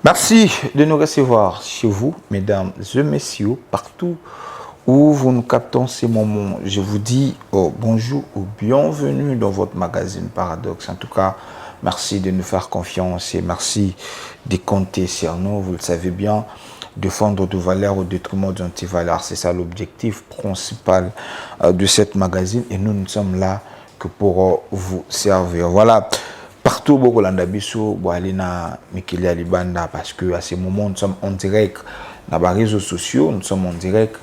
Merci de nous recevoir chez vous, mesdames et messieurs, partout où vous nous captez ces moments. Je vous dis bonjour ou bienvenue dans votre magazine Paradoxe. En tout cas, merci de nous faire confiance et merci de compter sur nous. Vous le savez bien, défendre de valeurs au détriment d'antivaleurs, c'est ça l'objectif principal de cette magazine. Et nous sommes là que pour vous servir. Voilà. Partout au Landabiso, Boalina, Mikili Alibanda, parce que à ce moment, nous sommes en direct dans les réseaux sociaux, nous sommes en direct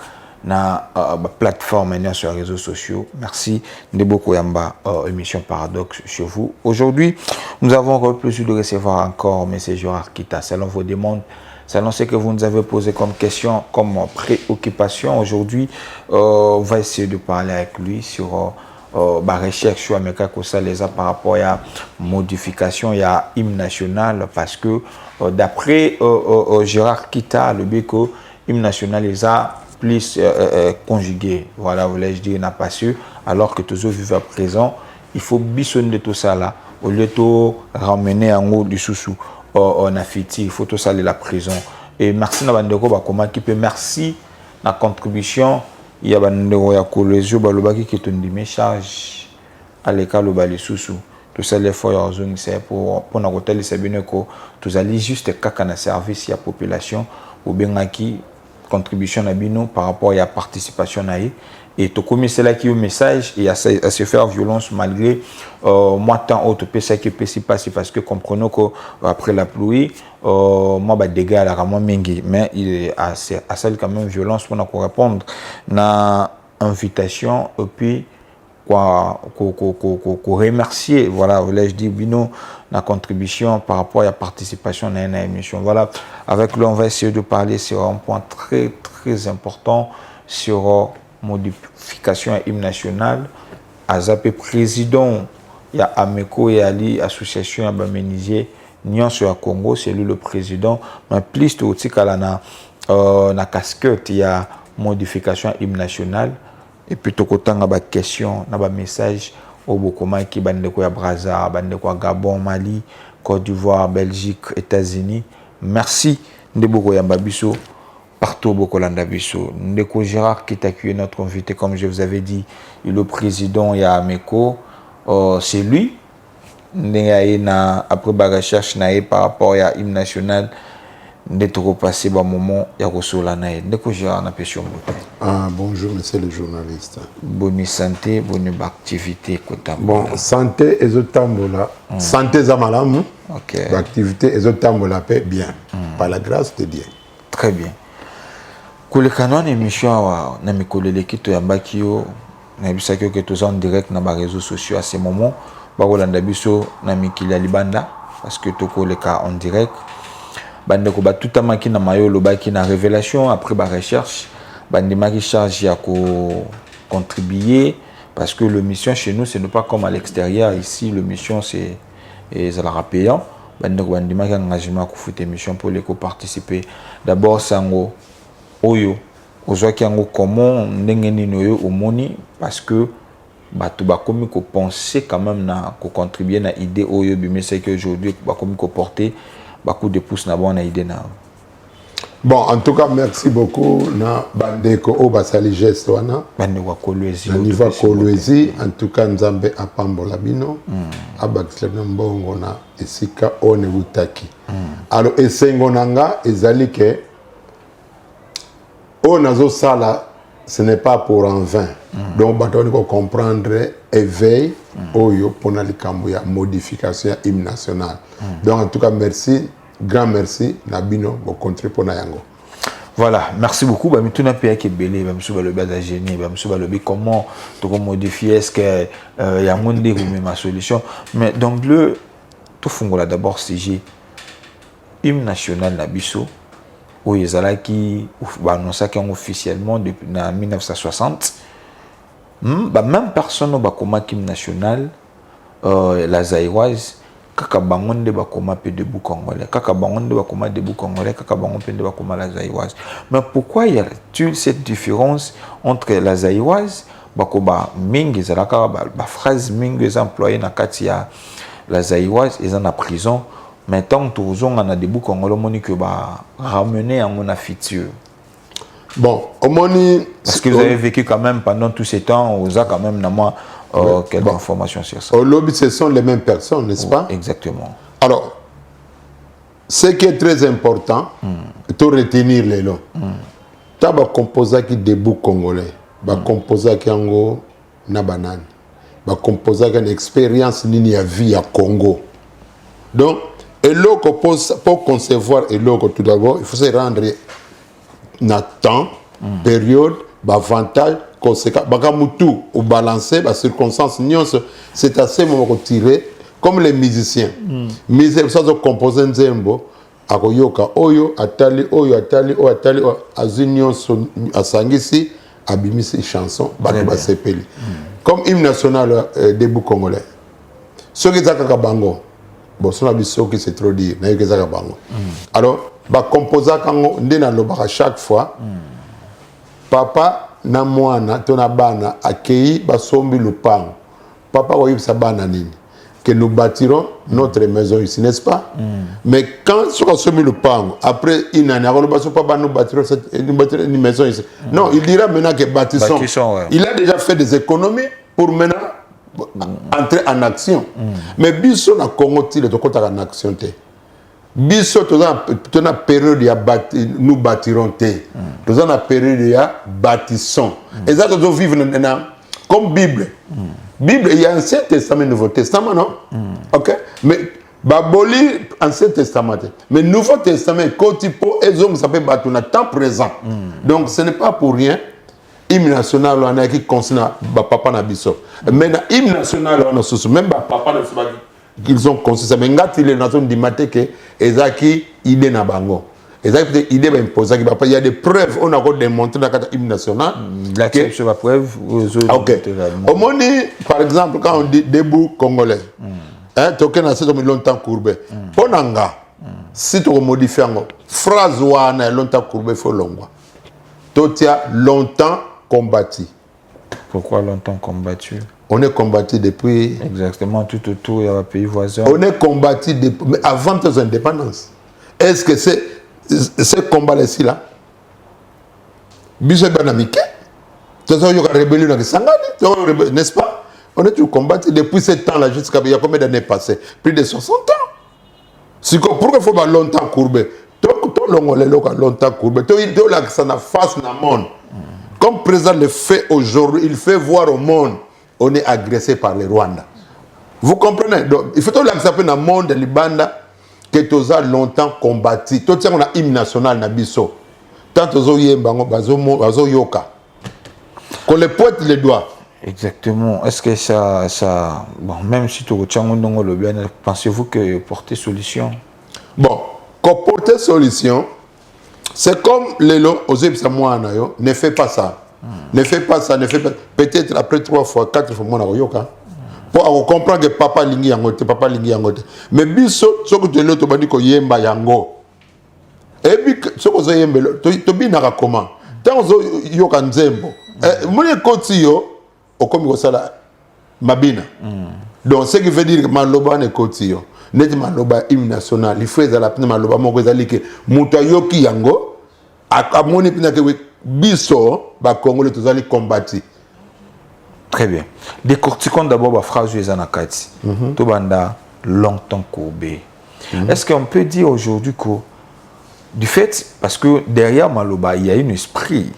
dans la plateforme sur les réseaux sociaux. Merci de beaucoup Yamba, émission Paradoxe chez vous. Aujourd'hui, nous avons le plaisir de recevoir encore M. Gérard Kita, selon vos demandes, selon ce que vous nous avez posé comme question, comme préoccupation. Aujourd'hui, on va essayer de parler avec lui sur la recherche sur Amérique par rapport à la modification, il y a hymne national, parce que d'après Gérard Kita, le béco, hymne national, il a plus conjugué. Voilà, voulais-je dire, n'a pas su, alors que toujours vivent à présent, il faut bissonner tout ça là, au lieu de ramener en haut du sous-sous en Afiti, il faut tout ça aller à la prison. Et merci à Bandeko, comment qui peut merci la contribution. Il y a des collèges qui ont des messages à l'école de sous-sous. Tout ça, les fois, c'est pour nous dire que tous allez juste caca dans service à la population ou bien qui contribution par rapport à la participation. Et tout comme c'est là qui a un message et à se faire violence malgré moi tant autre ça qui peut s'y passer parce que comprenons qu'après la pluie moi bah dégâts à la ramon mingi mais il est assez quand même violence pour nous répondre na invitation et puis quoi remercier voilà voulais-je dire bino la contribution par rapport à la participation dans une émission. Voilà, avec lui on va essayer de parler sur un point très très important sur modification à hymne national. Azapé président, il y a Ameko et Ali, association à Bamenisier, Nyon sur le Congo, c'est lui le président. Mais plus de aussi qu'à la casquette, il y a modification à hymne national. Et puis tout autant il y a des questions, il y a des messages au Bokoma qui bande quoi Brazza, bande quoi Gabon, Mali, Côte d'Ivoire, Belgique, États-Unis. Merci de beaucoup Yambabiso. Partout au Bokolanda Bisso. Ndeko Gérard qui est accueilli notre invité, comme je vous avais dit, il est le président, il y a Ameko, c'est lui. Après la recherche par rapport à l'hymne national, d'être repassé un moment, il y a Rosola Nae. Ndeko Gérard n'a pas bonjour, monsieur le journaliste. Bonne santé, bonne activité. Bon, santé et autres santé Zamalam, l'activité et autres bien. Par la grâce de Dieu. Très bien. Kule kanon émission na mikolele kito ya mbakio na bisaki que tous en direct na ba réseaux sociaux à ce moment ba kolanda biso na mikili libanda parce que to koleka en direct bande ko ba tout amaki na mayolo baki na révélation après ba recherche bande maki charge ya ko contribuer parce que le mission chez nous ce n'est pas comme à l'extérieur ici le mission c'est ça payant bande ko bande maki engagement ko foot émission pour les co-participer d'abord sango oyo ozwaki yango comment ndenge nini oyo omoni parce que bato bakomi ko penser quand même na ko contribuer na idée oyo bimese que aujourd'hui bakomi ko porter beaucoup de pouces na bonne idée na. Bon, en tout cas merci beaucoup na bandeko o basali geste wana bandeko kolwezi na niveau kolwezi en tout cas nzambe apambola bino abakisela mbongo na esika one butaki alors esengo nanga ezali ke oh, nazo sala, ce n'est pas pour en vain. Donc, on doit comprendre éveil, pour la modification de l'hymne national. Donc, en tout cas, merci, grand merci, Nabino, pour contribuer pour Nayango. Voilà, merci beaucoup. Bah, tout n'a pas été belé, bah, monsieur le génie, bah, monsieur le comment tu modifier, est-ce que y a moins de ma solution. Mais donc le tout fongola d'abord c'est hymne national Nabiso. Oui, ils ont qui annoncé officiellement depuis 1960. Même personne n'a pas hymne national, la Zaïroise, kaka bangonde ba koma pe debout congolais, kaka bangonde ba koma debout congolais, kaka bangonde pe ba koma la Zaïroise. Mais pourquoi y a-t-il cette différence entre la Zaïroise, bakoba mingi zalaka ba phrase mingi employée na katia la Zaïroise, ils en a prison. Mais tant que nous avons des bouts congolais, on va ramener à mon futur. Bon, Omoni. Parce que vous avez vécu quand même pendant tous ces temps, vous avez quand même quelques informations sur ça. Au lobby, ce sont les mêmes personnes, n'est-ce pas? Exactement. Alors, ce qui est très important, c'est retenir les noms. Tu as composé qui debout congolais, tu composé qui ango na banane, tu composé qui une expérience nini à vie à Congo. Donc, pour concevoir et tout d'abord, il faut se rendre dans temps, période, avantage, conséquence, bakamutu ou balancer, circonstances, c'est assez moment retiré comme les musiciens. Musiciens ça sont composés nzembo, akoyoka oyo atali azunion asangisi abimisi chanson bato basepeli. Comme hymne national debout congolais. Ceux qui zakaka bango, bon son abiso qui c'est trop dire, na yeke zakaka bango. Alors ba composa kango ndena lobaka chaque fois. Papa na mwana tona bana akei basombi lupango. Papa oyibisa bana nini? Que nous bâtirons notre maison ici, n'est-ce pas? Mais quand on se met le pan, après une année, nous bâtirons une maison ici. Non, il dira maintenant que bâtissons. Ouais. Il a déjà fait des économies pour maintenant entrer en action. Mais biso na Congo tile to kota en action te. Biso to na période ya nous bâtirons te. To na période ya bâtissons. Et ça to vivre comme Bible. Bible, il y a Ancien Testament et Nouveau Testament, non? Ok? Mais, Baboli, Ancien Testament. Mais Nouveau Testament, quand il faut, les hommes s'appellent Batuna, temps présent. Donc, ce n'est pas pour rien. Hymne national, on a qui concerne Papa Nabiso. Mais dans hymne national, on a même Papa Nabiso, qu'ils ont conçu ça. Mais quand il est dans une dimaté que, Ezaki, idée na bango. Il y a des preuves, on a encore démontré dans le hymne national. Sur la preuve, ok. Au monde, par exemple, quand on dit debout congolais, token a longtemps courbé. Ponanga, si tu modifies une phrase ou un longtemps courbé, il faut l'ongwa. Totia longtemps combattu. Pourquoi longtemps combattu? On est combattu depuis. Exactement, tout autour, il y a un pays voisin. On est combattu depuis, avant nos indépendances. Est-ce que c'est ce combat-là, n'est-ce pas? On est toujours combattu depuis ce temps-là jusqu'à il y a combien d'années passées? Plus de 60 ans. C'est pourquoi il faut pas longtemps courber. Longtemps courber. Il faut que ça fasse dans le monde. Comme président le fait aujourd'hui, il fait voir au monde, on est agressé par les Rwandais. Vous comprenez? Donc, il faut que ça fasse dans le monde de l'Ibanda. Que tu as longtemps combattu. Tout ça, on a hymne national na biso. Tant que tu as yoka. Qu'on les pointe les doigts. Exactement. Est-ce que ça bon, même si tu retiens le bien, pensez-vous que porter solution? Bon, qu'on porter solution, c'est comme les lots aux Epsamois, ne fais pas ça. Ne fais pas ça, ne fais pas. Peut-être après 3 fois, 4 fois, mon yoka. Pour comprendre que papa lingi yangote, papa lingi yangote. Mais biso, ce que tu es là, tu vas dire que yemba yango. Et puis, ce que tu es yemba, tu binaka comment? Tant que yoka nzembo. Mouye koti yo, au comme yo sala mabina. Donc, ce qui veut dire que maloba ne koti yo. Net maloba hymne national. Il faut la pina maloba moko ezali ke muta yoki yango. Akamoni pina ke biso ba Congolais tozali combattu. Très bien. Décortiquons d'abord la phrase de Zanakati. Tobanda longtemps courbé. Est-ce qu'on peut dire aujourd'hui que, du fait, parce que derrière Maloba, il y a un esprit.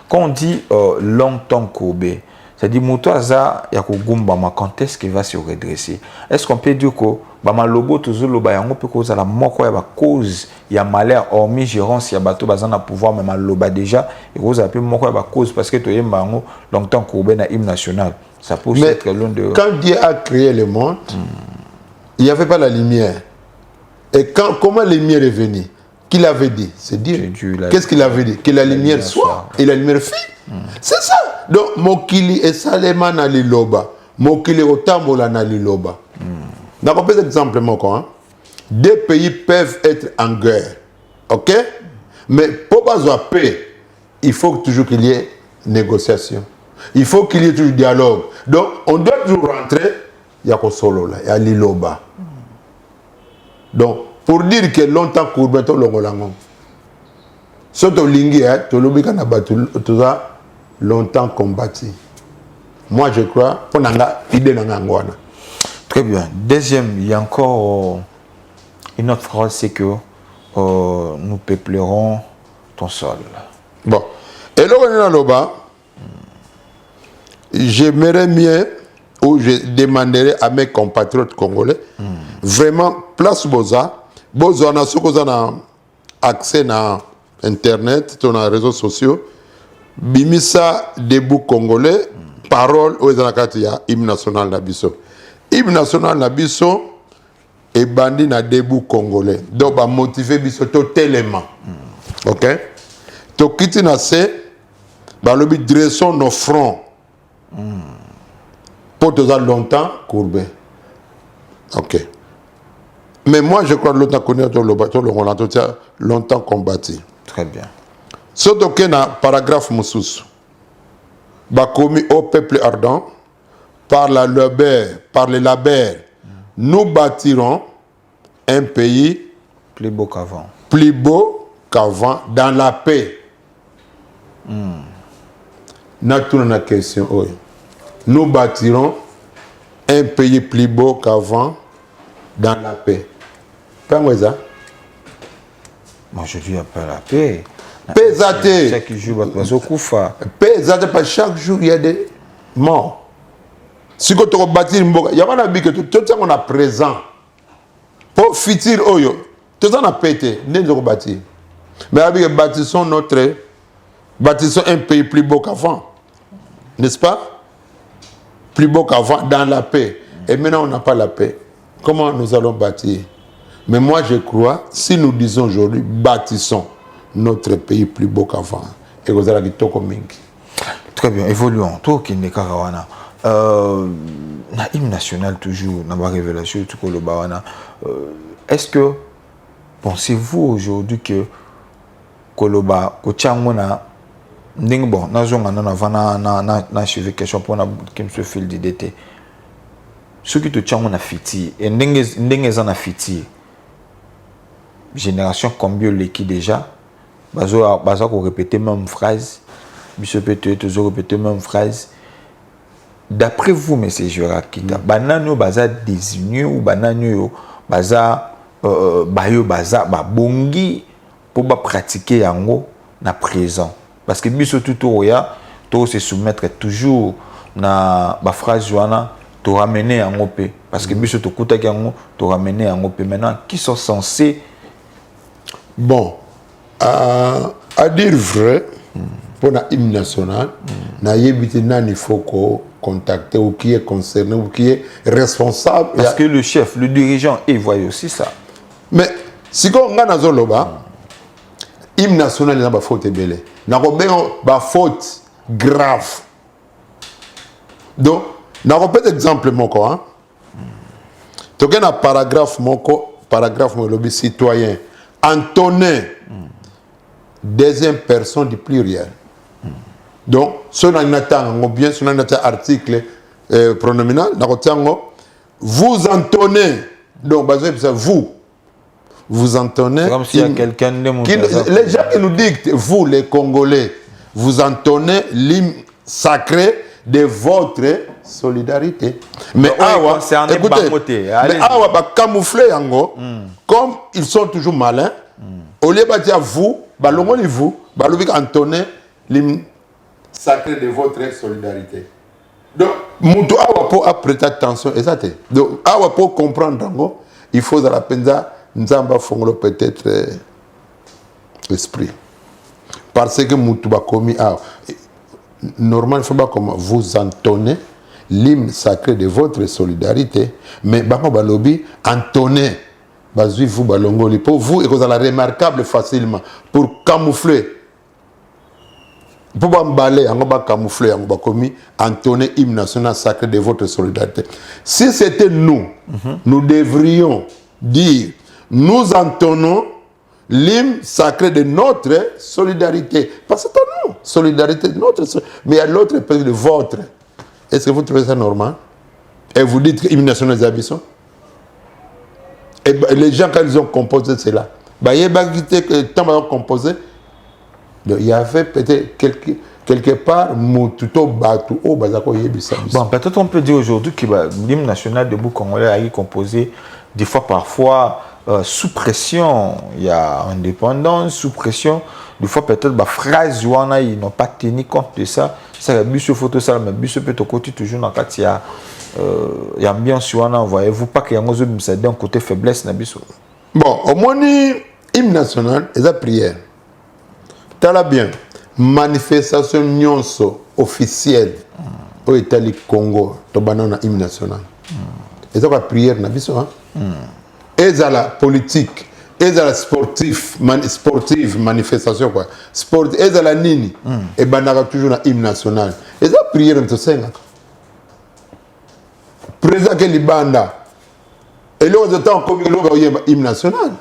Quand on dit longtemps courbé, c'est-à-dire Moutaza Yakugumba, quand est-ce qu'il va se redresser? Est-ce qu'on peut dire que Malobo, toujours le bayango, peut causer la mort, il y a cause, il y a malheur, hormis gérance, il y a bateau, bazan pouvoir, mais Maloba déjà, il y a mort, il y a cause, parce que tu es longtemps courbé dans l'hymne national. Ça peut être loin de. Quand Dieu a créé le monde, il n'y avait pas la lumière. Et comment la lumière est venue? Qui l'avait dit? C'est Dieu. Qu'est-ce qu'il avait dit? Que la lumière soit et la lumière fit. C'est ça. Donc, Mokili et Salema na liloba. Mokili otambola na liloba. D'accord, par exemple, deux pays peuvent être en guerre. Ok? Mais pour avoir paix, il faut toujours qu'il y ait négociation. Il faut qu'il y ait toujours dialogue. Donc, on doit toujours rentrer. Il y a solo là, il y a liloba. Donc, pour dire que longtemps courbé, tu l'ongolango. Si tu lingi, tu l'as longtemps combattu. Moi, je crois, pour nanga idée nangangwana. Très bien. Deuxième, il y a encore une autre phrase, c'est que nous peuplerons ton sol. Bon. Et là, j'aimerais mieux, ou je demanderai à mes compatriotes congolais, vraiment, place Boza, Boza, on a accès à Internet, sur les réseaux sociaux, Bimisa debout congolais, parole, où il y a hymne national Nabiso. Hymne national Nabiso est bandit na debout congolais. Donc, va motiver Biso totalement. Ok? Donc, quitte na c'est, nous dressons nos fronts pour tout ça longtemps courbé. Ok. Mais moi, je crois que longtemps connu, longtemps combattu. Très bien. Ce qui est dans paragraphe Moussous, commis au peuple ardent, par les labeurs, nous bâtirons un pays plus beau qu'avant. Plus beau qu'avant dans la paix. Notre question, oui. Nous bâtirons un pays plus beau qu'avant dans la paix. Pas moi ça? Moi je dis pas la paix. Paix zate. Chaque jour, paix zate, parce que chaque jour il y a des morts. Si tu as bâti une boca, il y a pas que tout ça on a présent. Pour futur oyo, tout ça on a pété, n'est-ce pas bâti. Mais avec bâtissons un pays plus beau qu'avant. N'est-ce pas? Plus beau qu'avant, dans la paix. Et maintenant, on n'a pas la paix. Comment nous allons bâtir? Mais moi, je crois, si nous disons aujourd'hui, bâtissons notre pays plus beau qu'avant. Et vous allez dire, très bien, évoluons. Toi qui n'est qu'à na hymne national toujours, na ma révélation, tout le bawana. Est-ce que pensez-vous aujourd'hui que Koloba, Kochangona, bon, na achevé question pour qui me fil d'idée. Ceux qui te tchangent na fiti et n'engue na fiti. Génération combien l'équi déjà, bazo ko répéter même phrase, monsieur peut toujours répéter même phrase. D'après vous, monsieur Gérard Kita, banano baza désigné ou banano baza bayo baza ba bongi pour ba pratiquer yango na présent. Parce que biso tout oya to se soumettre toujours na ba phrase joana to ramener en OP parce que biso to kuta yango to ramener en OP maintenant qui sont censés bon à dire vrai pour la hymne national na yebiti nani faut contacter ou qui est concerné ou qui est responsable parce que le chef le dirigeant il voit aussi ça mais si on ngana zoloba hymne national n'a pas faute belé n'a pas faute grave donc n'a pas exemple moko hein to gena paragraphe mon lobby citoyen Antonin deuxième personne du pluriel donc ce n'attend bien ce n'attend article pronominal vous entonnez donc vous entonnez. C'est comme s'il y a quelqu'un les gens qui nous dictent, vous les Congolais, vous entonnez l'hymne sacré de votre solidarité. Mais écoutez, mais awa camoufler yango, comme ils sont toujours malins, au lieu de dire vous, vous, entonnez l'hymne sacré de votre solidarité. Donc, Moutou awa pour prêter attention, exactement. Donc, awa pour comprendre yango, il faut à la peine Nzamba Fongolo peut-être esprit. Parce que Moutouba commis normalement, il faut pas comme vous entonnez l'hymne sacré de votre solidarité, mais Bako Balobi entonnez vous Balongoli pour vous et vous allez remarquable facilement pour camoufler. Pour m'emballer, on va camoufler, on va commis entonner l'hymne national sacré de votre solidarité. Si c'était nous, nous devrions dire nous entonnons l'hymne sacré de notre solidarité. Parce que c'est nous, solidarité de notre solidarité. Mais il y a l'autre pays de votre. Est-ce que vous trouvez ça normal? Et vous dites que l'hymne national des habitants? Et les gens, quand ils ont composé cela, il y avait peut-être quelque part, bon, peut-être on peut dire aujourd'hui que l'hymne national debout congolais a été composé des fois parfois sous pression. Il y a indépendance, sous pression. Des fois peut-être les phrases ils n'ont pas tenu compte de ça. Ça a bu sur photo ça, mais bu sur peut-être côté toujours dans il y a ambiance voyez-vous pas qu'il y a un côté faiblesse na biso. Bon, au moins hymne national et la prière. T'as bien manifestation nyonso officielle au Italie Congo to banana hymne national. Et ça la prière na biso hein. Et ça la politique, et ça la sportive manifestation quoi. Sport et ça la nini et banana toujours na hymne national. Et ça prière on te senga. Président que libanda et là, on attend comme l'hymne national.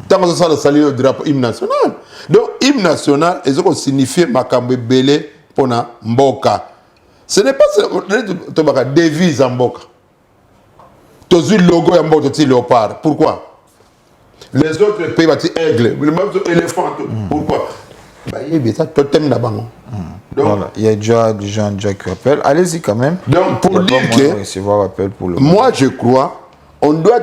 Tant que ça, ça le drapeau hymne national. Donc, hymne national, et ça signifie Makambe Belé pour Mboka. Ce n'est pas la devise en Mboka. Tu as le logo en Mboka, tu léopard. Pourquoi? Les autres pays, tu aigle, le même éléphant. Pourquoi? Il y a totem là-bas. Voilà, il y a déjà des gens qui rappellent. Allez-y quand même. Donc, pour dire que, moi, je crois, on doit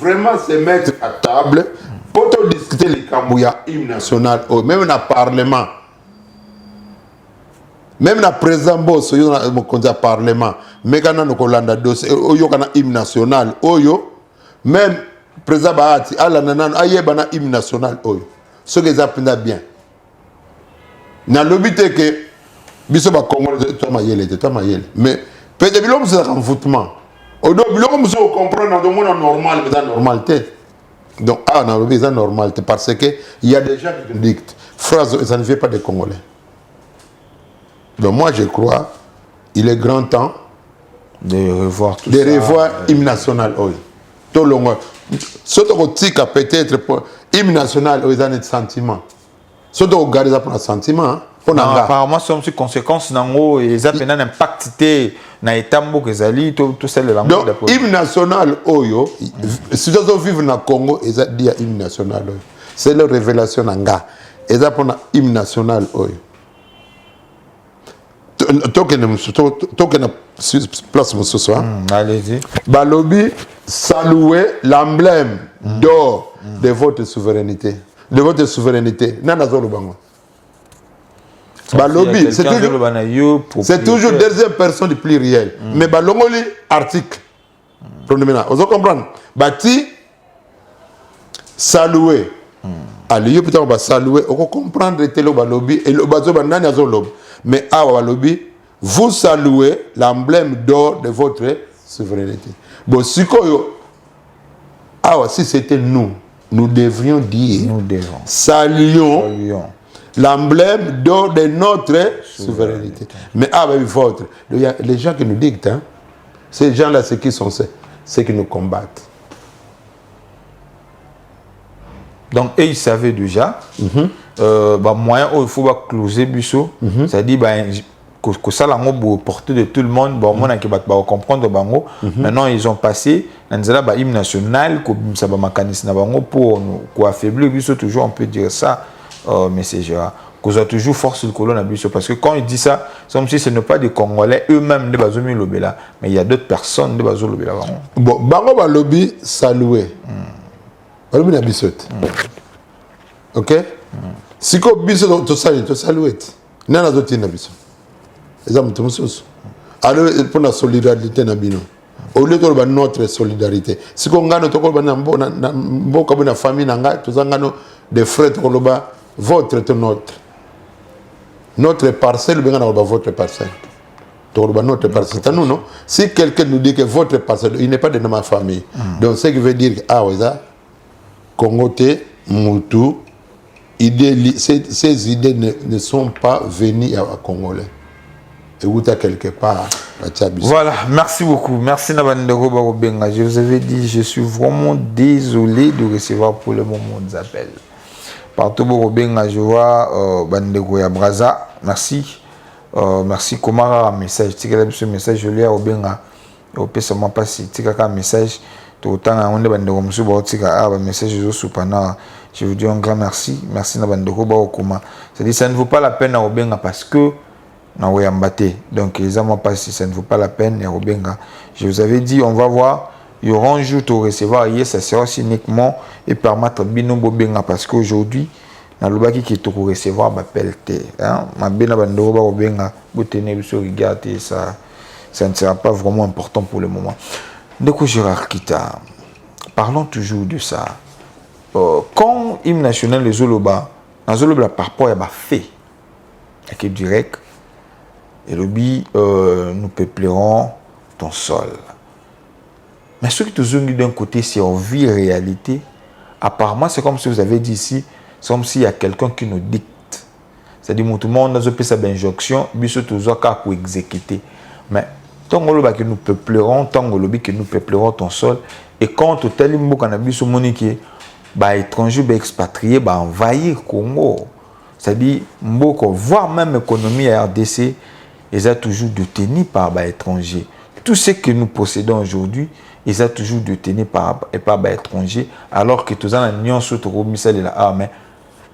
vraiment se mettre à table pour discuter les Kambouya hymne national, même dans le Parlement. Même dans le président Boss, il y a un Parlement. Mais quand on a un dossier, il y a un hymne national. Même le président Bahati, il y a un hymne national. Ce que ça prend bien. Dans le but que, biso ba Congo, mais peut-être que c'est un envoûtement. Au début, on comprend dans le monde normal, mais c'est normalité. Donc, dans le c'est normalité parce qu'il y a des gens qui dictent. Phrase, ça ne vient pas des Congolais. Donc, moi, je crois il est grand temps de revoir tout ça. De revoir l'hymne national. Tout le monde. Surtout que peut-être l'hymne national, ils ont des sentiments. Surtout que garder ça pour un sentiment. Apparemment, c'est une conséquence nango et ça a un impact na etambo que zali tout celle de la donc hymne national oyo si tu vivre na Congo et ça dit hymne national c'est la révélation nanga et ça pour hymne national oyo token place mususu allez-y balobi saluer l'emblème d'or de votre souveraineté nana zolo bango. Balobi, c'est toujours deuxième personne du pluriel. Mais balongoli, article. Vous comprenez? Bati, saluer. Allez, peut-être on va saluer. On va comprendre le balobi et le bazo banani azolob. Mais à balobi, vous saluez l'emblème d'or de votre souveraineté. Bon, si c'était nous devrions dire, saluons. L'emblème d'or de notre souveraineté. Mais votre, les gens qui nous dictent, ces gens-là, c'est qui sont ceux qui nous combattent. Donc, ils savaient déjà, moyen où il faut closer Busso, c'est-à-dire que ça l'a porté de tout le monde, on comprendre bango. Maintenant, ils ont passé, dans hymne national, ça va mécanisme pour affaiblir Busso, toujours on peut dire ça. Messager, qu'on a toujours force le colon à Busso parce que quand il dit ça, c'est comme si ce n'est pas des Congolais eux-mêmes de Bazomi Lobela, mais il y a d'autres personnes de Bazo Lobela. Bon, Bango va lobby saluer. Lobby na Bissot. Ok? Si ko Bissot to saluer. Nana zoti na Bissot. Exemple tout mususu. Alors pour la solidarité na bino. Au lieu de notre solidarité. Si ko ngano to ko na mboka bona famille na nga to zangano des frères to ko loba votre est notre parcelle, votre parcelle. Notre parcelle. Nous, non? Si quelqu'un nous dit que votre parcelle, il n'est pas de ma famille. Donc, ce qui veut dire que Congote, Moutou, ces idées ne sont pas venues à Congolais. Et où tu quelque part. Voilà, merci beaucoup. Merci Nabandego Barobenga. Je vous avais dit, je suis vraiment désolé de recevoir pour le moment des appels. Partout Barobenga, je vois Bandego ya Braza. Merci. Merci Komara message. Tu as ce message, je l'ai à Obenga. Au pire, ça m'a passé. Tu as un message. totanga onde bandeko musu ba otika ba message zo supana. Je vous dis un grand merci. Merci na bandeko ba okuma. C'est-à-dire ça ne vaut pas la peine à obenga parce que na oyambate. Donc exactement pas si ça ne vaut pas la peine ya obenga. Je vous avais dit on va voir, il y aura un jour to recevoir hier, ça sera aussi uniquement et permettre bino bobenga parce qu'aujourd'hui na lobaki qui to recevoir ba pelte hein ma bena bandeko ba obenga botene biso regarder ça ne sera pas vraiment important pour le moment. Ndeko Gérard Kita, parlons toujours de ça. Quand hymne national les Zoloba, dans Zoloba par rapport à fait, équipe direct, et lobby, nous peuplerons ton sol. Mais ce qui te zone d'un côté, c'est en vie réalité. Apparemment, c'est comme si vous avez dit ici, c'est comme s'il y a quelqu'un qui nous dicte. C'est-à-dire, tout le monde a fait sa injonction, mais surtout, pour exécuter. Mais tant que nous peuplerons, tant que nous peuplerons ton sol, et quand tout tel mot qu'on a vu sur Monique, bah étrangers, bah expatriés, bah envahir Congo. C'est-à-dire, voire même l'économie à RDC, ils ont toujours détenu par bah étrangers. Tout ce que nous possédons aujourd'hui, ils ont toujours détenu par bah étrangers, alors que tous en union surtout remis là, ah mais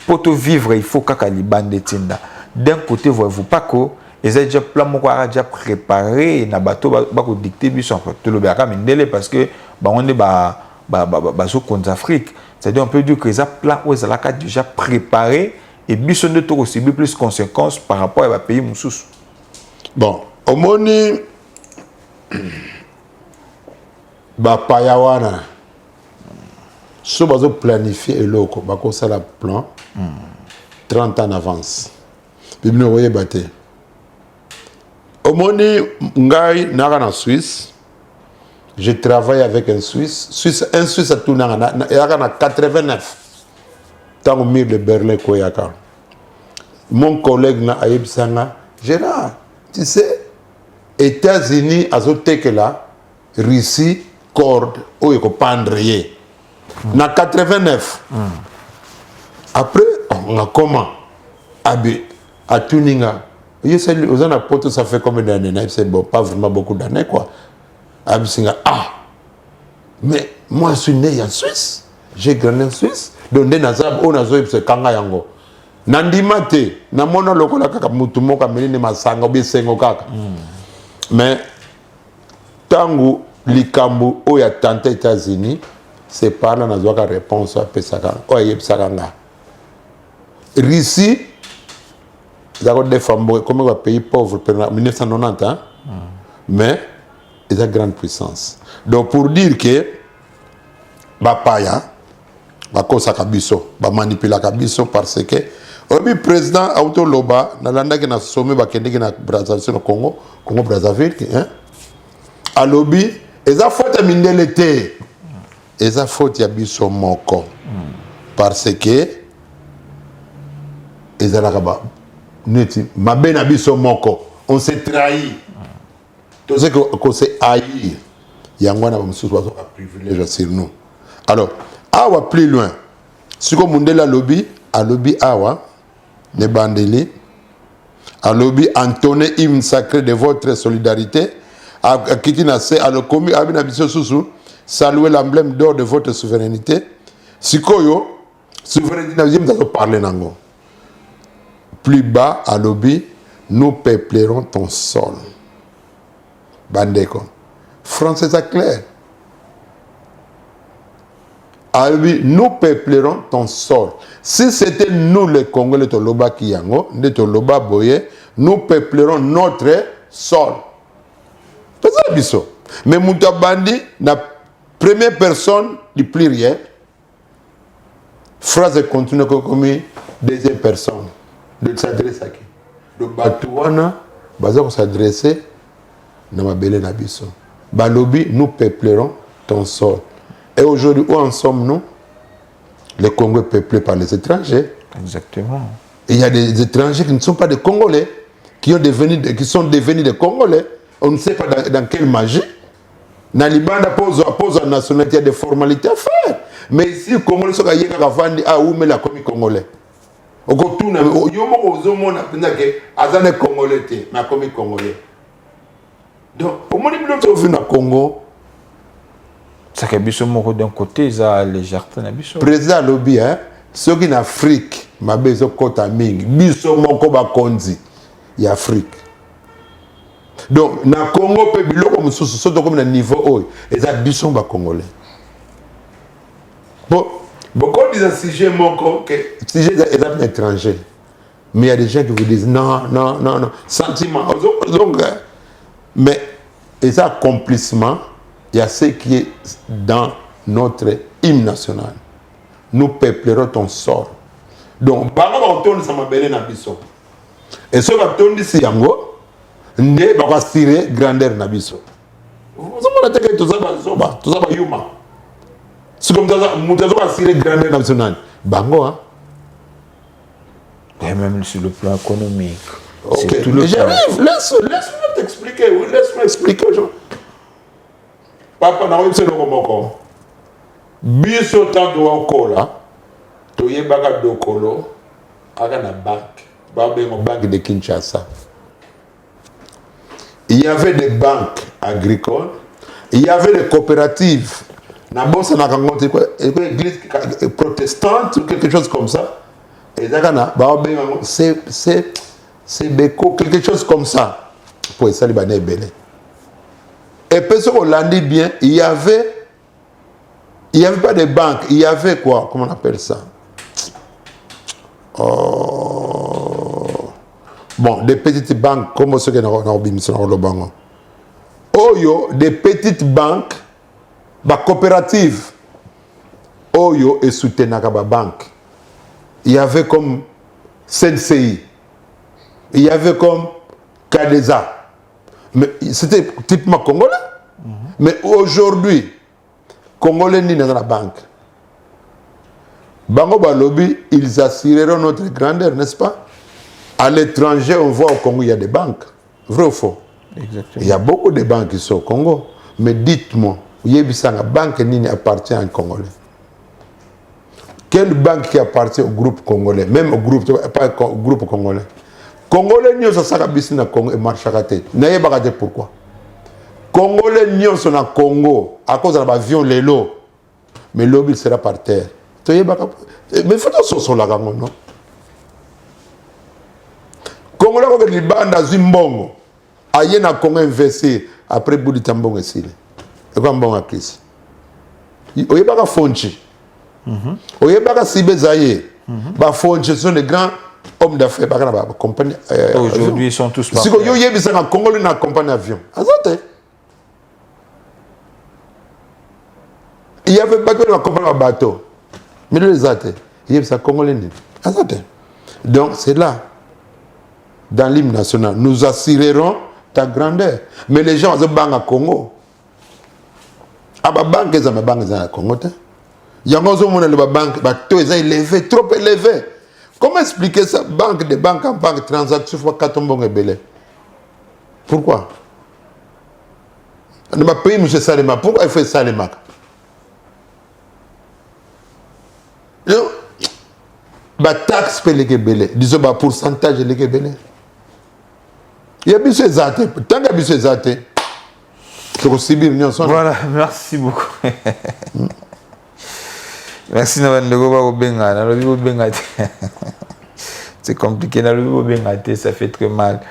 pour te vivre, il faut qu'à Liban de Tinda. D'un côté, voyez-vous pas que ils ont déjà plein de déjà préparé na bateau ba ko dicter biso en fait tout le baka mindele parce que bah on est ba zo Afrique. C'est-à-dire on peut dire que les plans où ils ont déjà préparé et biso de tout aussi plus conséquences par rapport à pays moussous. Bon, au moni ba payawana so bazo planifier eloko ba ko sala plan 30 ans en avance. Bibino voye baté. Au moni ngai nara en Suisse. Je travaille avec un Suisse a tourné en 89. Tant au mur de Berlin Koyaka. Mon collègue na Aïb Sanga, Gérard, tu sais, États-Unis azote que là, Russie corde ou eko pandrier. Na 89. Après, on a comment? Abi, à Tuninga. Aux anapotes, ça fait combien d'années? C'est bon, pas vraiment beaucoup d'années quoi. Abisinga, ah, mais moi je suis né en Suisse, j'ai grandi en Suisse, donc des nazab on a zoé c'est kanga yango. Nandimate, na mono lokola kaka mutumo kameli ne masanga obi sengo kaka. Mais tangu likambu o ya tante États-Unis, c'est par là na zoaka réponse à pesaka. O yeb sakanga. Russie, d'accord des femmes comme un pays pauvre en 1990 hein. Mais ils ont grande puissance. Donc pour dire que Bapaya, Bakosa Kabiso, Bamanipula Kabiso parce que le président Auto Loba, Nalanda qui a sommé Bakende qui a Brazzaville au Congo, Congo Brazzaville, hein? À lobby, ils ont fait miner l'été. Ils ont fait Yabiso Moko. Parce que ils ont là-bas. Mabé Nabiso Moko. On s'est trahi. Tout ce qu'on s'est haï, il y a un privilège sur nous. Alors, awa plus loin. Si on a la lobby, à lobby awa, les bandeli, à lobby entonné hymne sacré de votre solidarité, à Kitinase, à le commis, à Binabiso Sousou, saluer l'emblème d'or de votre souveraineté. Si koyo, souveraineté, nous allons parler nango. Plus bas, à lobby, nous peuplerons ton sol. Bandeko. Français c'est clair. Alors, nous peuplerons ton sol. Si c'était nous les Congolais de Loba Kiyango, de Loba Boye, nous peuplerons notre sol. C'est ça le mais Moutabandi, la première personne du pluriel, phrase continue comme deuxième personne. De s'adresser à qui? Le Batouana, on s'adresser. Balobi, nous peuplerons ton sol. Et aujourd'hui, où en sommes-nous? Le Congo est peuplé par les étrangers. Exactement. Et il y a des étrangers qui ne sont pas des Congolais, qui sont devenus des Congolais. On ne sait pas dans quelle magie. Nalibanda pose la nationalité, il y a des formalités à faire. Mais ici, les Congolais sont caillés quand ils ah, où met la commis Congolais. Au retour, il y a des Congolais, mais commis Congolais. Donc, au moment où on vient au Congo, Ça que biso moko d'un côté ça légèreté na biso. Président lobby hein, ceux qui en Afrique, ma beso kota mingi, biso moko ba konzi ya Afrique. Donc na Congo pe biloko mususu soto comme na niveau oyo, eza biso ba congolais. Bon, beaucoup disent sujet moko que sujet est étranger. Mais il y a des gens qui vous disent non, non, non, non, sentiment. Donc, mais et ça accomplissement, il y a ce qui est dans notre hymne national. Nous peuplerons ton sort. Donc, par rapport au ça m'a belé na biso. Et ce va tourner si yango, ne va tirer grandeur na biso. Vous savez que tout ça va yuma. C'est comme ça, nous avons assuré grandeur nationale. Bango, hein? Et même sur le plan économique. Ok, tout le j'arrive. Laisse-moi t'expliquer. Laisse-moi expliquer aux gens. Papa, n'a pas eu ce nom. Biso tant de wakola, toye baga dokolo, aga na banque. Babé en banque de Kinshasa. Il y avait des banques agricoles, il y avait des coopératives. Na bossa na kangote quoi église protestante ou quelque chose comme ça et dakana c'est beko quelque chose comme ça pour ça les banais belé et puis ce qu'on l'a dit bien il y avait pas de banques il y avait quoi comment on appelle ça bon des petites banques comme ceux qui n'ont pas des petites banques ba coopérative Oyo et soutenaka ba banque. Il y avait comme CNCI. Il y avait comme Kadeza. Mais c'était typiquement congolais. Mais aujourd'hui, congolais ni dans la banque. Bango Balobi, ils assureront notre grandeur, n'est-ce pas? À l'étranger, on voit au Congo, il y a des banques. Vrai ou faux? Exactement. Il y a beaucoup de banques qui sont au Congo. Mais dites-moi, la banque nini appartient à un Congolais. Quelle banque qui appartient au groupe congolais, même au groupe, pas au groupe congolais. Congolais n'y a pas de na Congo et marche à côté. N'ayez pas regardé pourquoi. Congolais n'y a pas de Congo à cause de l'avion Lelo, mais l'objet sera par terre. Mais il faut que ce soit là, non? Congolais qui est liban dans une bongo, aïe na Congo investir après bout tambon ici. Et comme bon à crise. Oye baka fonchi. Oye baka sibe zaye. Ba fonchi sont les grands hommes d'affaires baka na ba compagnie. Aujourd'hui ils sont tous partis. Si yo yebi ça na Congo na compagnie avion. Azate. Il y avait pas que la compagnie bateau. Mais les athées, il y avait ça congolais. Azate. Donc c'est là dans l'hymne national nous assurerons ta grandeur. Mais les gens ont bang à Congo. Aba banque za ma banque za Congo ta. Yango zo mona le banque ba taux est élevé, trop élevé. Comment expliquer ça banque de banque en banque transaction fois katombongo belé? Pourquoi? On va payer monsieur Salema. Pourquoi il fait Salema? Non. Ba taxe pe les belé. Disons ba pourcentage les belé. Il y a biso ezate. Tant que biso ezate. Voilà, merci beaucoup. Merci c'est compliqué, ça fait très mal.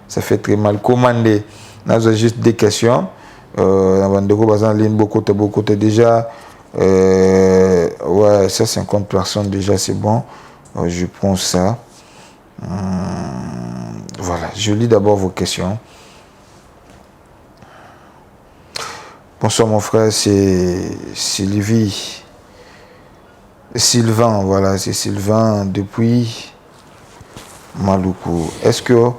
Ça fait très mal. Commander, on a juste des questions. Beaucoup déjà. Ouais, ça 50 personnes déjà, c'est bon. Je prends ça. Voilà, je lis d'abord vos questions. Bonsoir mon frère, c'est Sylvie. Sylvain, voilà, c'est Sylvain depuis Maluku. Est-ce que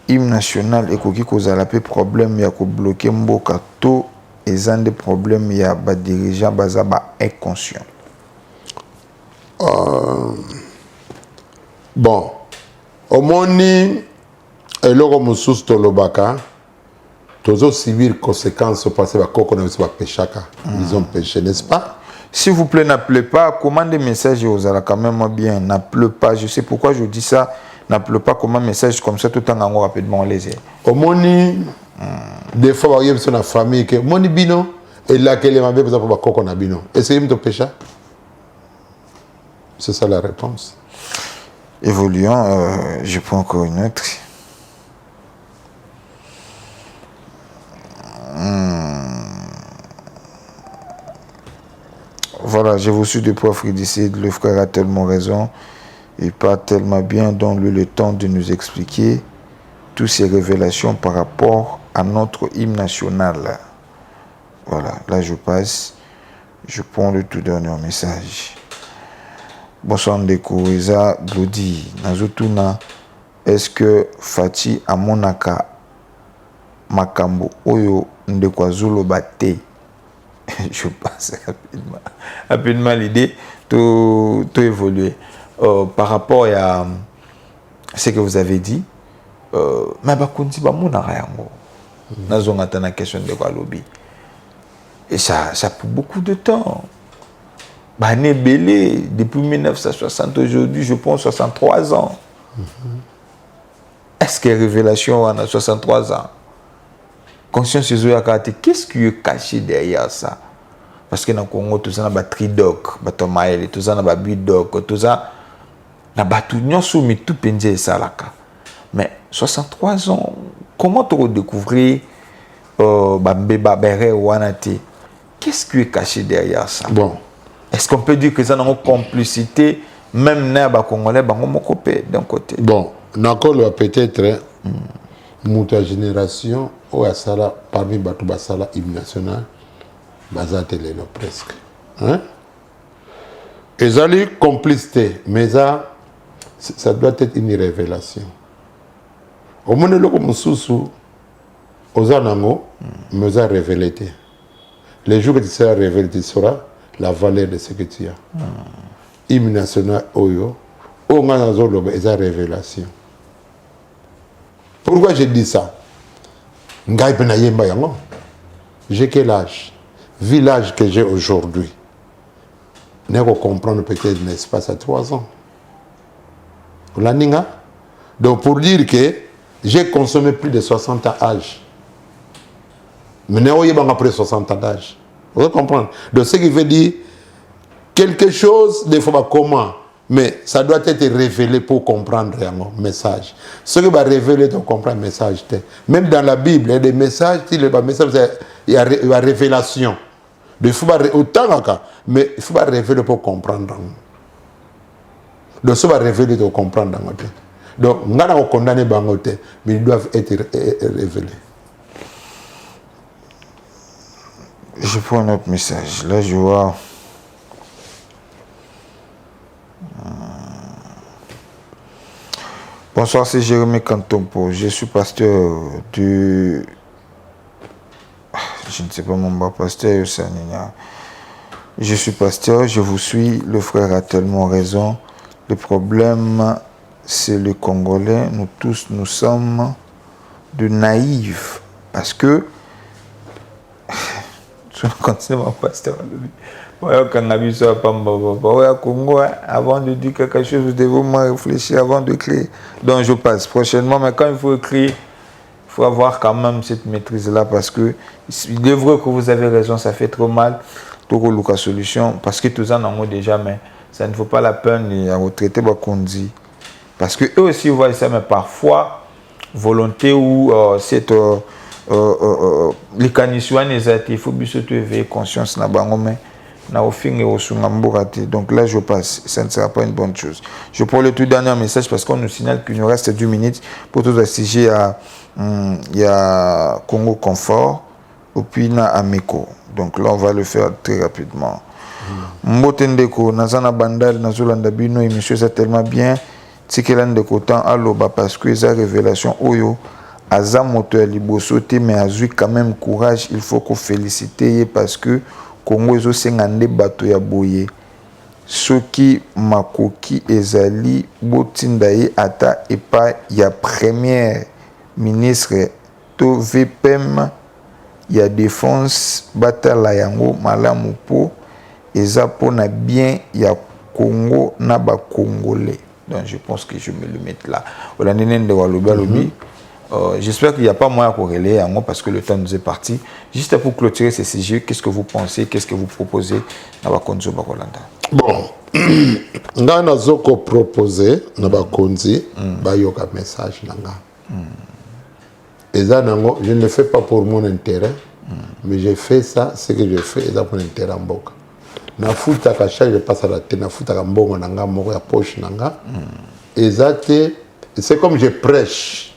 hymne national et koki kozala pe problème ya ko bloquer mboka to ezan des problèmes ya ba dirigeant bazaba inconscient? Bon, au moni eloko mususu tolobaka tozo subir conséquences parce que koko na biso pêchaka ils ont péché, n'est-ce pas? S'il vous plaît, n'appelez pas, commandez message aux ala quand même bien, n'appelez pas, je sais pourquoi je dis ça, n'appelez pas, comment message comme ça tout en rapidement les au moni Des fois, il y a une famille qui moni bino et là qu'elle est mabé pour bakoko na bino. Essayez de pécher. C'est ça la réponse. Évoluons, je prends encore une autre. Voilà, je vous suis depuis Afridicide. Le frère a tellement raison. Il parle tellement bien. Donne-lui le temps de nous expliquer toutes ces révélations par rapport à notre hymne national. Voilà, là je passe. Je prends le tout dernier message. Bonsoir Ndeko, Eza Glody. Nazotuna, est-ce que Fati Amonaka Makambo Oyo Ndeko Azolo Bate? Je passe rapidement l'idée, tout évoluer. Par rapport à ce que vous avez dit, mais bakonzi ba monara yango. Nazonga tana question de Walobi. Et ça prend beaucoup de temps. Bané Belé, depuis 1960 aujourd'hui, je pense 63 ans. Est-ce qu'il y a révélation en 63 ans? Conscience qu'est-ce qui est caché derrière ça? Parce que dans le Congo, tout ça, il y a Tridoc, Batomaël, tout ça, il y a Bidoc, tout ça, il y a tout, nous sommes tout pendé ça là. Mais 63 ans, comment tu redécouvrir Bambeba Béré ou Wanati? Qu'est-ce qui est caché derrière ça? Bon. Est-ce qu'on peut dire que ça a une complicité, même dans les Congolais, d'un côté? Bon, d'accord, peut-être, ta génération, ou à Sala, parmi Batouba Sala, hymne national, Bazatele, presque. Hein? Et ça, les complicité, mais ça doit être une révélation. Au moment où on sous aux anango, mais ça révélé. Les jours que tu seras révélé, tu sauras la valeur de ce que tu as. Hymne national, Oyo, on a une révélation. Pourquoi j'ai dit ça? J'ai quel âge? Vu l'âge que j'ai aujourd'hui, je vais comprendre peut-être un espace à 3 ans. Donc pour dire que j'ai consommé plus de 60 ans d'âge. Mais je n'ai pas après 60 ans d'âge. Vous comprenez? Donc ce qui veut dire quelque chose, des fois comment, mais ça doit être révélé pour comprendre un message. Ce qui va révéler pour comprendre un message, même dans la Bible, il y a des messages, il y a une révélation. Il faut autant, mais il faut révéler pour comprendre. Donc ça va révéler pour comprendre. Donc on a condamné Bangote, mais ils doivent être révélés. Je prends un autre message. Là, je vois. Bonsoir, c'est Jérémy Kantompo. Je suis pasteur du. Je ne sais pas mon bas pasteur, je suis pasteur, je vous suis. Le frère a tellement raison. Le problème, c'est le Congolais. Nous tous, nous sommes de naïfs. Parce que. Je continue mon pasteur. Avant de dire quelque chose, vous devez vraiment réfléchir avant de créer. Donc je passe prochainement, mais quand il faut écrire, il faut avoir quand même cette maîtrise-là parce que il est vrai que vous avez raison, ça fait trop mal. Tout la solution, parce que tout ça n'en ont déjà, mais ça ne vaut pas la peine de retraiter Bakondi. Parce que eux aussi voient ça, mais parfois, volonté ou cette. Les canissouans, il faut bien se éveiller conscience na bangome na au fin et au sungamburate. Donc là je passe, ça ne sera pas une bonne chose. Je prends le tout dernier message parce qu'on nous signale qu'il nous reste 2 minutes pour tous assister à il y a Congo Confort et puis na Ameko. Donc là on va le faire très rapidement. Mbotendeko nazana bandal nazolanda bino émission c'est tellement bien tikelande kotan aloba parce que ça révélation oyo Aza moto ya liboso te mais azui quand même courage, il faut qu'on féliciter parce que Congo ezo sengande bato ya boye soki makoki ezali botinda ye ata epa ya premier ministre to VPM ya défense batala yango malamu po eza pona bien ya Congo na ba Congolais. Donc je pense que je me le mets là. Olandene de Walobi. J'espère qu'il n'y a pas moyen à corréler parce que le temps nous est parti. Juste pour clôturer ces sujets, qu'est-ce que vous pensez, qu'est-ce que vous proposez dans Bakonzo Bakolanda? Bon, nga nazoko proposer na bakonzi bayoka message nanga. Et ça, je ne le fais pas pour mon intérêt, mais je fais ça, ce que je fais, c'est pour l'intérêt en boka. Na futa ka chaque je passe à la tête, na futa ka mbongo nanga moko ya poche nanga. Et ça c'est comme je prêche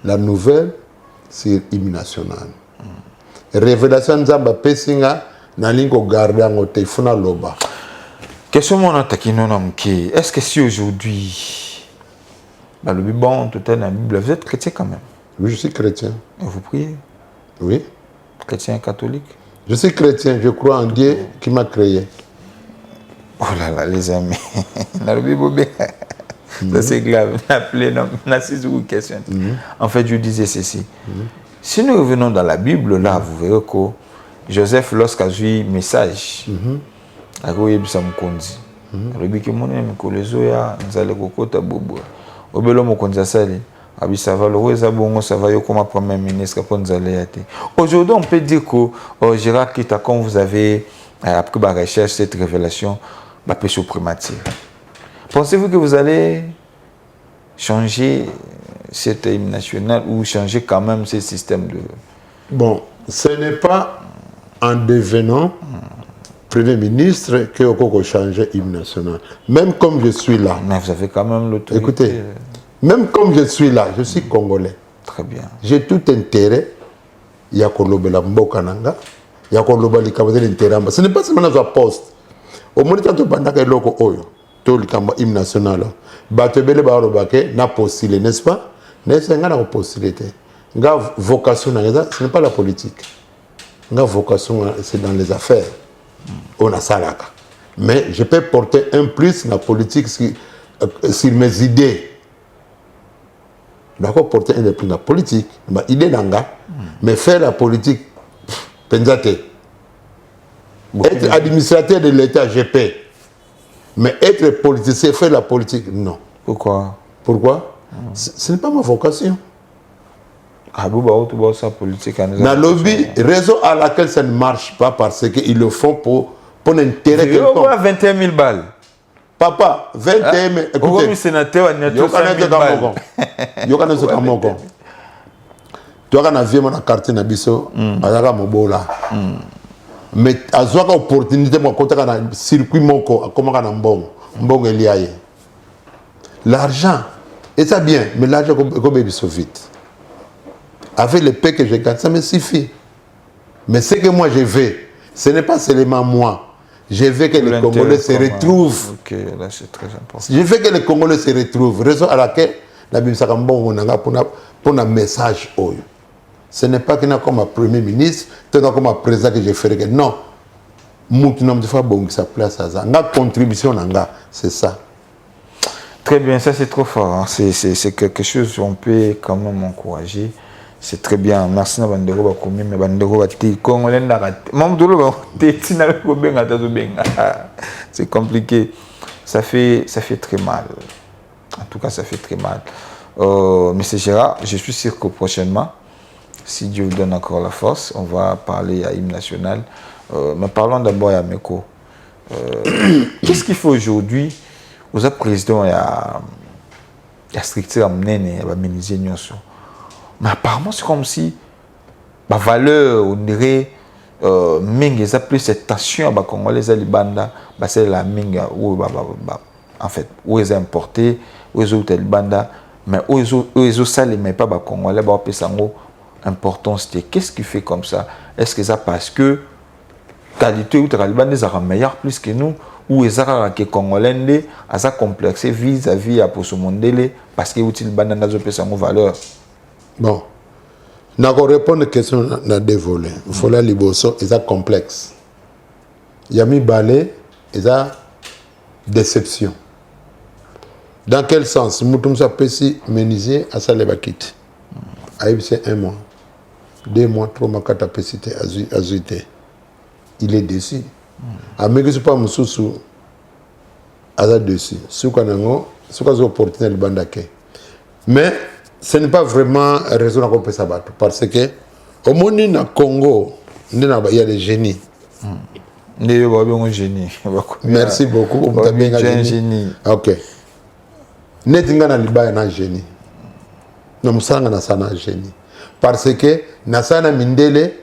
la nouvelle sur l'hymne national. Révélation nzamba pesinga na lingo garder en téléphone loba. Question mon est-ce que si aujourd'hui dans le Bible, tout est dans la Bible, vous êtes chrétien quand même? Oui, je suis chrétien. Et vous priez? Oui. Chrétien catholique? Je suis chrétien, je crois en Dieu qui m'a créé. Oh là là, les amis. Dans le Bible, ça c'est grave. Question. En fait, je disais ceci. Si nous revenons dans la Bible, là, vous verrez que Joseph, lorsqu'il a eu un message, il a eu un message. Il a dit que mon ami, nous allons kokota bobo. Obelo mokonza sali. Abi ça va le reza bongo ça va yo comme premier ministre pour nous aller. Aujourd'hui, on peut dire que Gérard Kita, quand vous avez après la recherche cette révélation, la péché primature. Pensez-vous que vous allez changer cet hymne national ou changer quand même ce système de... Bon, ce n'est pas en devenant Premier ministre que vous changer l'hymne national. Même comme je suis là. Mais vous avez quand même l'autorité. Écoutez, même comme je suis là, je suis congolais. Très bien. J'ai tout intérêt. Il y a Kolobela Mbokananga. Il y a Kolobela l'intérêt. Ce n'est pas seulement dans un poste. Au moins, quand on parle de l'oko oyo, tout le hymne national, batebele barobake na postulé, n'est-ce pas? N'est-ce pas na postulité? Nga vocation ce n'est pas la politique. Nga vocation c'est dans les affaires. On a ça là. Mais je peux porter un plus la politique sur mes idées. D'accord, porter un plus la politique, ma idée d'anga, mais faire la politique, pensate. Être administrateur de l'État, je peux. Mais être politicien, faire la politique, non. Pourquoi? Pourquoi? Ce n'est pas ma vocation. Ah, vous ça politique. Dans le lobby, raison à laquelle ça ne marche pas, parce qu'ils le font pour l'intérêt de quelqu'un. 21 000 balles. Papa, 21 000. Écoutez, sénateur, il y a 5 000 balles. Il y a un sénateur. Tu as vu mon quartier Nabiso, Azaka Mobola. Mais à une opportunité, moi, quand tu as un circuit, comment tu as un bon Eliaye. L'argent, et ça bien, mais l'argent, comme il se vite. Avec le paix que je gagne, ça me suffit. Mais ce que moi je veux, ce n'est pas seulement moi. Je veux que les Congolais se retrouvent. Ok, là c'est très important. Je veux que les Congolais se retrouvent. Raison à laquelle la Bible pour un message. Ce n'est pas que comme un premier ministre, comme un président que je ferai. Non. Moutounam de Fabong, sa place à ça. La contribution, c'est ça. Très bien, ça c'est trop fort. Hein. C'est quelque chose qu'on peut quand même encourager. C'est très bien. Merci na bandeko ba komi mais bandeko ba ti congolais ndakate. Mam dolo ba ti na ko benga ta zo benga. C'est compliqué. Ça fait très mal. En tout cas, ça fait très mal. Monsieur Gérard, je suis sûr que prochainement, si Dieu vous donne encore la force, on va parler à hymne national. Mais parlons d'abord à Meko. Qu'est-ce qu'il faut aujourd'hui aux présidents il y a structure amenée, il y a ministère mais apparemment, c'est comme si la valeur, on dirait, Ming, ça plus cette tension à Congolais, les banda, c'est la Ming, en fait, où ils importé, où ils ont tel banda, mais où ils ont salé, mais pas Congolais, bah, ça importance. Qu'est-ce qui fait comme ça? Est-ce que ça parce que qualité ou les bandes sont meilleurs plus que nous, ou ils ont que Congolais, à ça complexé vis-à-vis à pour ce monde parce que les bandes ont valeur. Bon, je vais répondre à la question dans deux volets. Il faut la liboso, c'est complexe. Il y a mis balai, c'est déception. Dans quel sens? Moutoum sa pesi menuisier à sa lebakit. Aïb c'est 1 mois, 2 mois, 3 mois, 4 pesité azuité. Il est déçu. Amérique c'est pas moussou à ça dessus. Soukanango, soukazo opportunité le bandake. Mais ce n'est pas vraiment raison à couper ça bateau parce que au monde na Congo il y a des génies. Merci beaucoup. Un génie. Ok. Netinga na libaya na génie. Na musanga na sana génie. Parce que na sana mindele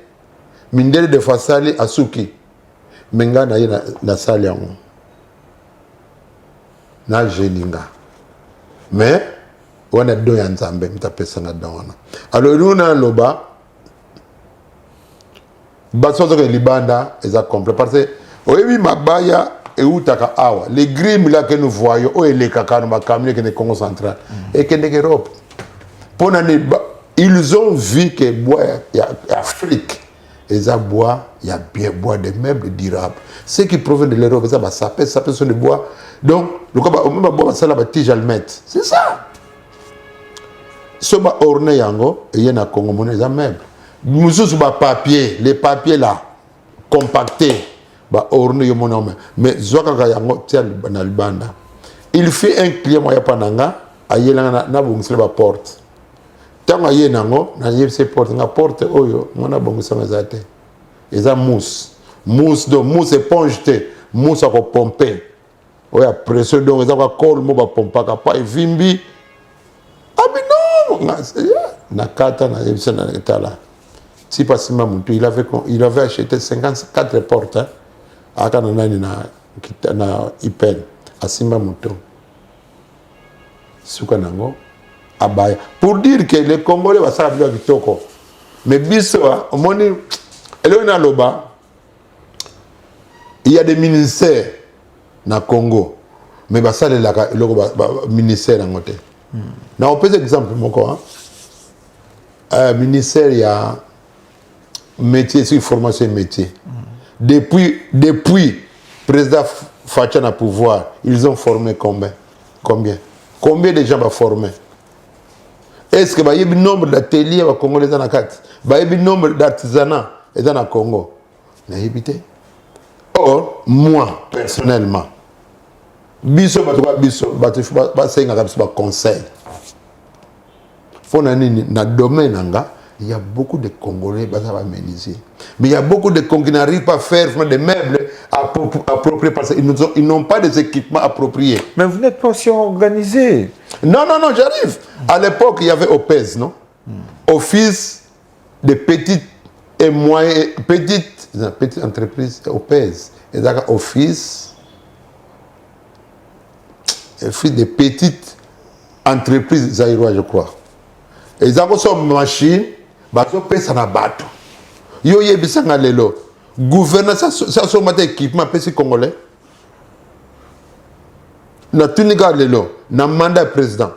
de fasali asuki. Menga na yena na sali yango. Na génie nga. Mais on a deux nzambe mtapesa na dawana. Alors nous na loba basozo ke libanda eza complet parce que oyebi mabaya eutaka awa les grimes là que nous voyons o elekaka no makamine que ne Congo central et que ne Europe pona ne ils ont vu que bois ya Afrique eza bois ya bien bois des meubles durables ce qui provient de l'Europe ça sapé sont des bois donc le quoi même bois ça la tige almette c'est ça soba orné yango et yena Congo mona eza meuble mususu ba papier les papiers là compactés ba orné yo mona mais zwaka ka yango tia na libanda il fait un client moya pananga ayelanga na bongisela ba porte tango ayena ngo na yebse porte nga porte oyo mona bongisela zate eza mousse éponge te mousse à pomper oya pression donc eza ka col mo ba pompaka pa vimbi abino na kata na yebse na tala si pas il avait acheté 54 portes hein, à Kananani na Ipen à Simba Mouton. Soukanango abaya. Pour dire que les Congolais va ça bien kitoko. Mais biso au moni elona loba il y a des ministères na Congo. Mais ba ça le ministère en côté. Na on peut exemple moko hein. Ministère il y a métier sur formation métier. Depuis président Facha na pouvoir, ils ont formé combien de gens va former? Est-ce que il y a un nombre d'ateliers au Congo les dans carte? Il y a un nombre d'artisanats dans le Congo. Na évité. Or moi personnellement, biso conseil. Faut na domaine nanga il y a beaucoup de Congolais qui sont menuisiers. Mais il y a beaucoup de Congolais qui n'arrivent pas à faire des meubles appropriés parce qu'ils n'ont pas des équipements appropriés. Mais vous n'êtes pas aussi organisé. Non, j'arrive. À l'époque, il y avait OPES, non? Office de petites et moyennes, petites entreprises, OPES. Et donc, office de petites entreprises zaïrois, je crois. Et ils ont une machine. Bazo pesa na bato yo yebisanga lelo gouverneur ça so mate équipement pesi congolais na tunika lelo na mandat président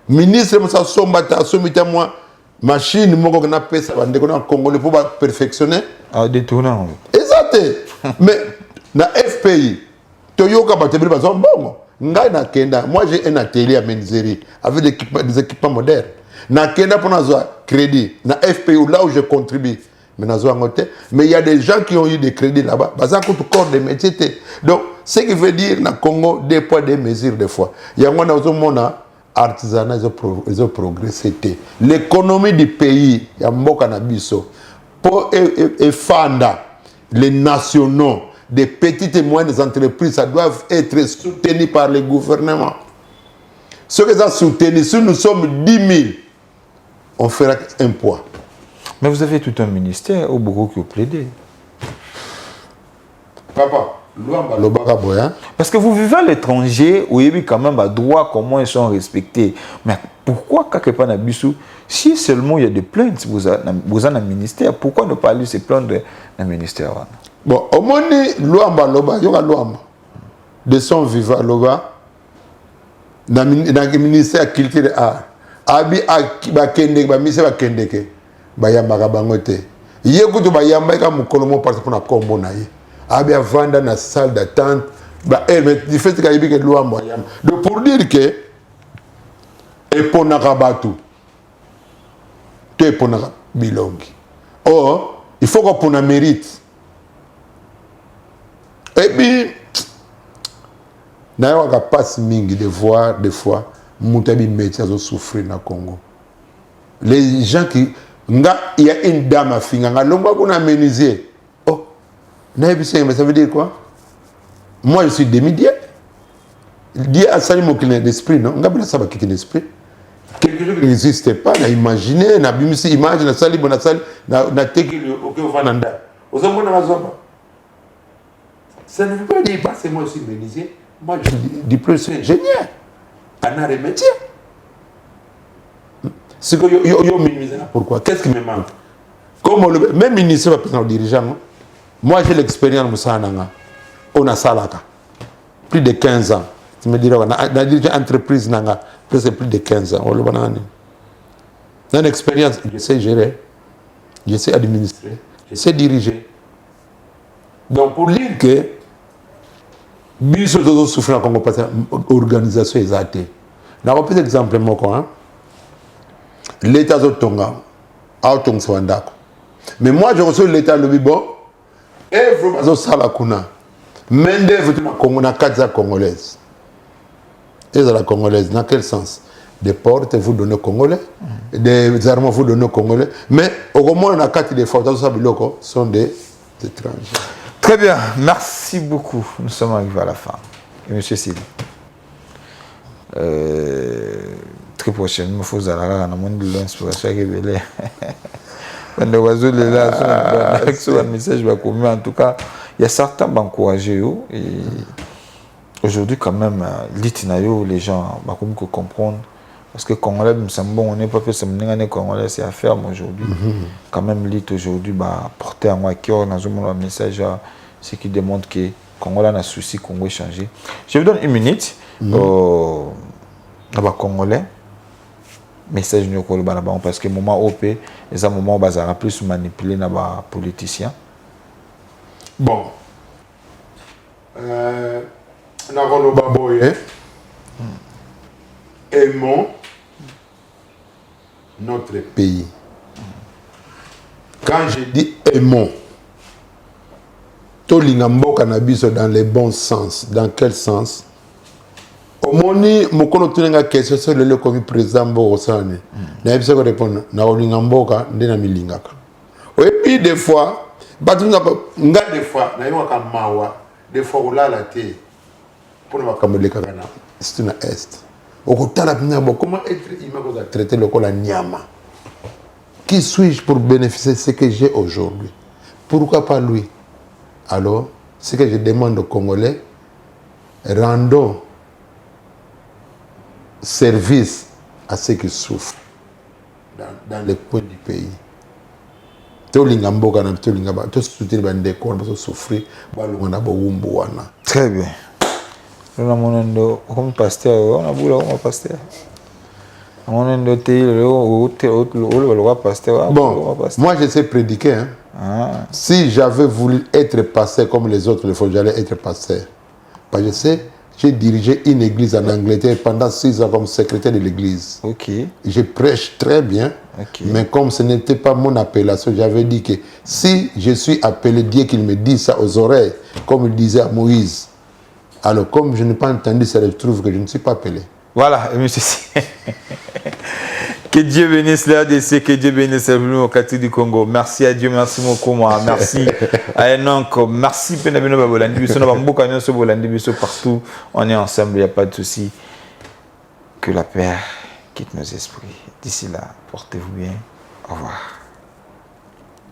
ministre mo ça so mate somité moi machine moko na pesa bande ko na congolais pour perfectionner détournant exact mais na FPI to yoka bato bi bazo bongo ngai na kenda moi j'ai un atelier à menuiserie avec des équipements modernes na kenda pour nazo crédit na FPU là où je contribue mais il y a des gens qui ont eu des crédits là-bas ça coûte corps de métier donc ce qui veut dire na Congo des poids des mesures des fois il y a un artisanat ils ont progressé l'économie du pays ya mboka na biso pour fanda les nationaux des petites et moyennes entreprises ça doivent être soutenus par le gouvernement ceux qui ont soutenu si nous sommes 10 000 on fera un poids. Mais vous avez tout un ministère au beaucoup qui vous plaidez. Papa, parce que vous vivez à l'étranger, où il y a quand même des droits, comment ils sont respectés. Mais pourquoi, quelque part, si seulement il y a des plaintes, vous avez un ministère, pourquoi ne pas aller se plaindre dans le ministère? Bon, au moins, il y a de son vivant, dans le ministère de la culture et art. Abi bakende ba mise bakende ke ba yamba bango te yekutu ba yamba ka mukolomo parce pour na kombo na ye abi avanda na salle d'attente ba mais du fait que yibi ke luambo yamba donc pour dire que eponaka batu te eponaka bilongi or il faut qu'on ait mérite et puis na yo ka passe mingi de voir des fois Moutabi métier a souffrir dans le Congo. Les gens qui... Il y a une dame à Finganga, l'on a menuisier. Oh, mais ça veut dire quoi? Moi, je suis demi-dieu. Dieu a sali mon client d'esprit, non? On a ça va client d'esprit. Quelque chose qui n'existait pas, on a imaginé, on a vu une image, on a sali, on a sali, on a téqué le ok au Vananda. Vous avez mon amazon. Ça ne veut pas dire, c'est moi aussi menuisier. Moi, je dis plus, je suis ingénieur. En art et métier. C'est que yo minimisé là. Pourquoi? Qu'est-ce qui me manque? Comme même ministre va présenter dirigeant. Moi j'ai l'expérience Moussananga. On a Salaka. Plus de 15 ans. Tu me diras, on a dirigé entreprise nanga. Presque plus de 15 ans. On a une expérience. Je sais gérer. Je sais administrer. Je sais diriger. Donc pour dire que Biso dodo souffrir Congo parce que organisation est athée. On a un exemple moi l'État de Tonga, mais moi je reçois l'État le Bibo, et vraiment ça la kuna. Mende vous na quatre congolaises. Et la congolaise, dans quel sens? Des portes vous donnez congolais, des armes vous donnez congolais, mais au moins on a quatre des photos sont des étrangers. Très bien, merci beaucoup. Nous sommes arrivés à la fin. Et monsieur Sidi. Très prochainement, il faut que vous l'inspiration révélée. Quand les oiseaux sont là, avec ce message, en tout cas, il y a certains qui m'encouragent. Aujourd'hui, quand même, les gens vont comprendre. Parce que Congolais, bon, on n'est pas fait ce Congolais, c'est à faire aujourd'hui. Quand même, aujourd'hui, porter à moi cœur dans un message, ce qui démontre que Congolais a un souci, Congo est changé. Je vous donne une minute. Congolais, message parce que le moment OP, c'est un moment où on va plus manipuler les politiciens. Bon. Nous avons le baboye. Aimons notre pays. Quand je dis aimons, tout l'ingambok cannabis dans les bons sens. Dans quel sens? Au moni, mon connaît question sur le comme président Borosani. Na yebisa ko répondre na olingambok ndena milingaka. Et puis des fois, des fois na yo ka mawa, des fois on la té pour ne pas comme le kakana. C'est une est. Comment être humain pour traiter le col à Nyama? Qui suis-je pour bénéficier de ce que j'ai aujourd'hui? Pourquoi pas lui? Alors, ce que je demande aux Congolais, rendons service à ceux qui souffrent dans les coins du pays. Très bien. Nous avons un pasteur, on a voulu un pasteur. On a un pasteur. Bon, moi je sais prédiquer. Hein. Si j'avais voulu être pasteur comme les autres le font, j'allais être pasteur. Parce que je sais, j'ai dirigé une église en Angleterre pendant 6 ans comme secrétaire de l'église. Ok. Je prêche très bien, mais comme ce n'était pas mon appellation, j'avais dit que si je suis appelé, Dieu qu'il me dise ça aux oreilles, comme il disait à Moïse. Alors, comme je n'ai pas entendu, ça se trouve que je ne suis pas appelé. Voilà, monsieur. Que Dieu bénisse l'ADC, que Dieu bénisse le quartier du Congo. Merci à Dieu, merci beaucoup, moi. Merci à Enoch, merci Penabino Babolandi, partout. On est ensemble, il n'y a pas de souci. Que la paix quitte nos esprits. D'ici là, portez-vous bien. Au revoir.